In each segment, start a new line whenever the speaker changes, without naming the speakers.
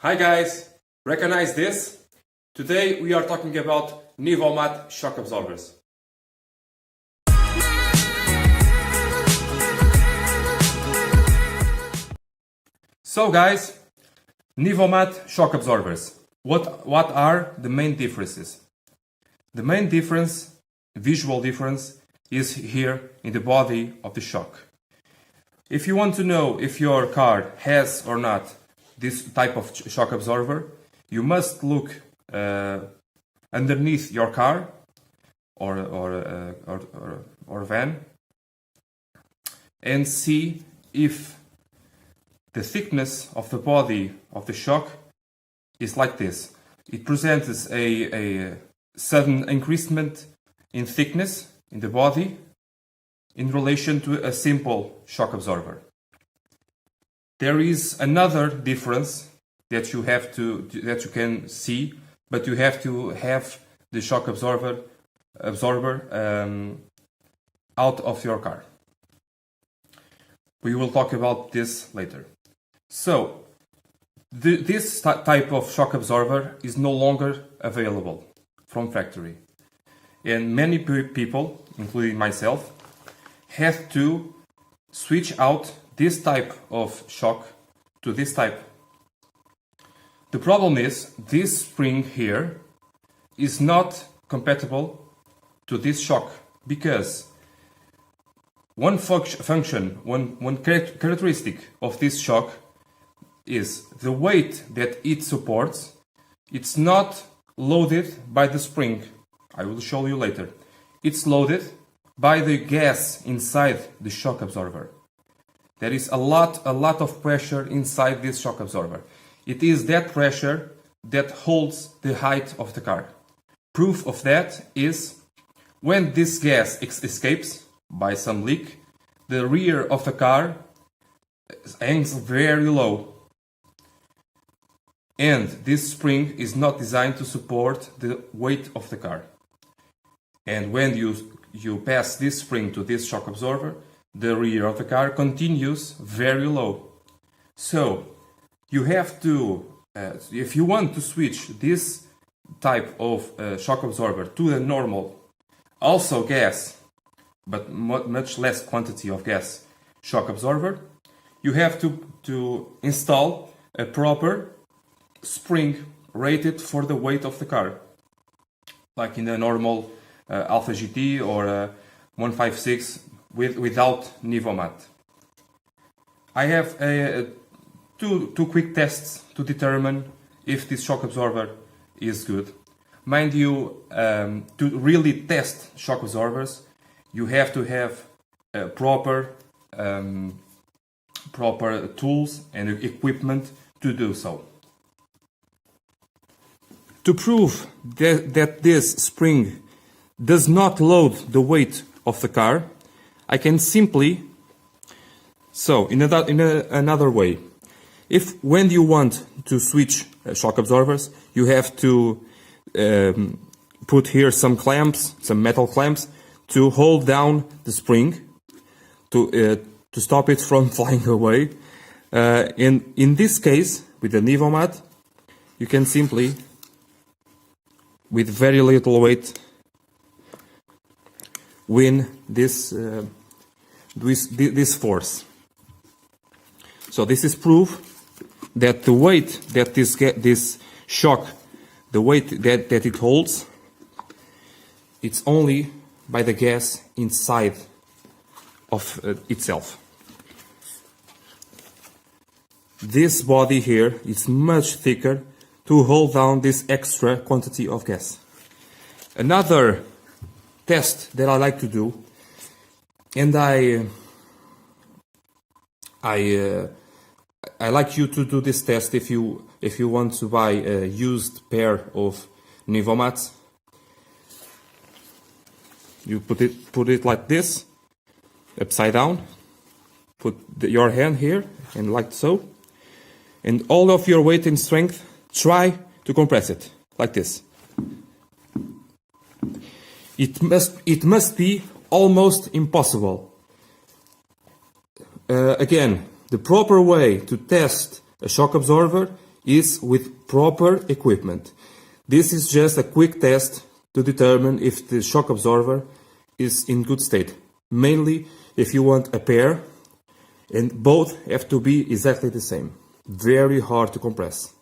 Hi guys, recognize this? Today we are talking about NIVOMAT shock absorbers. So guys, NIVOMAT shock absorbers. What are the main differences? The main difference, visual difference, is here in the body of the shock. If you want to know if your car has or not this type of shock absorber, you must look underneath your car or van and see if the thickness of the body of the shock is like this. It presents a sudden increasement in thickness in the body in relation to a simple shock absorber. There is another difference that you can see, but you have to have the shock absorber out of your car. We will talk about this later. So, this type of shock absorber is no longer available from factory. And many people, including myself, have to switch out this type of shock to this type. The problem is this spring here is not compatible to this shock because one characteristic of this shock is the weight that it supports. It's not loaded by the spring. I will show you later. It's loaded by the gas inside the shock absorber. There is a lot of pressure inside this shock absorber. It is that pressure that holds the height of the car. Proof of that is when this gas escapes by some leak, the rear of the car hangs very low. And this spring is not designed to support the weight of the car. And when you pass this spring to this shock absorber, the rear of the car continues very low. So you have to, if you want to switch this type of shock absorber to the normal, also gas, but much less quantity of gas shock absorber, you have to install a proper spring rated for the weight of the car, like in a normal Alfa GT or 156 without NIVOMAT. I have two quick tests to determine if this shock absorber is good. Mind you, to really test shock absorbers, you have to have proper tools and equipment to do so. To prove that this spring does not load the weight of the car, I can simply, in another way, if when you want to switch shock absorbers, you have to put here some clamps, some metal clamps, to hold down the spring, to stop it from flying away. In this case, with the NIVOMAT, you can simply, with very little weight, win this force. So this is proof that the weight that this shock, the weight that it holds, it's only by the gas inside of itself. This body here is much thicker to hold down this extra quantity of gas. Another test that I like to do, and I like you to do this test if you want to buy a used pair of NIVOMATs. You put it like this, upside down. Put your hand here and like so, and all of your weight and strength. Try to compress it like this. It must be almost impossible. Again, the proper way to test a shock absorber is with proper equipment. This is just a quick test to determine if the shock absorber is in good state. Mainly if you want a pair, and both have to be exactly the same. Very hard to compress.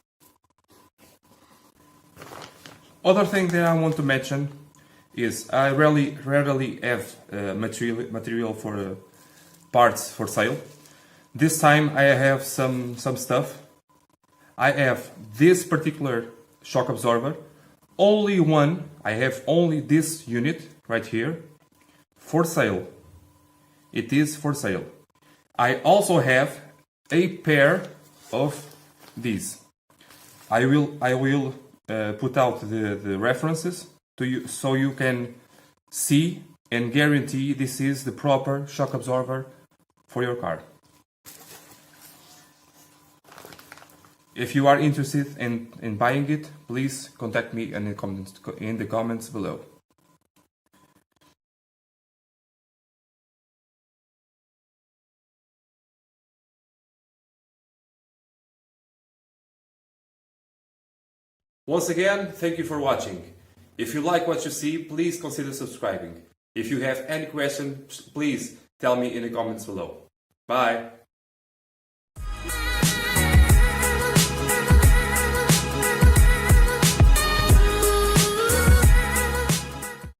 Other thing that I want to mention is I rarely have material for parts for sale. This time I have some stuff. I have this particular shock absorber, only one. I have only this unit right here for sale. It is for sale. I also have a pair of these. I will put out the references to you so you can see and guarantee this is the proper shock absorber for your car. If you are interested in buying it, please contact me in the comments below. Once again, thank you for watching. If you like what you see, please consider subscribing. If you have any question, please tell me in the comments below. Bye!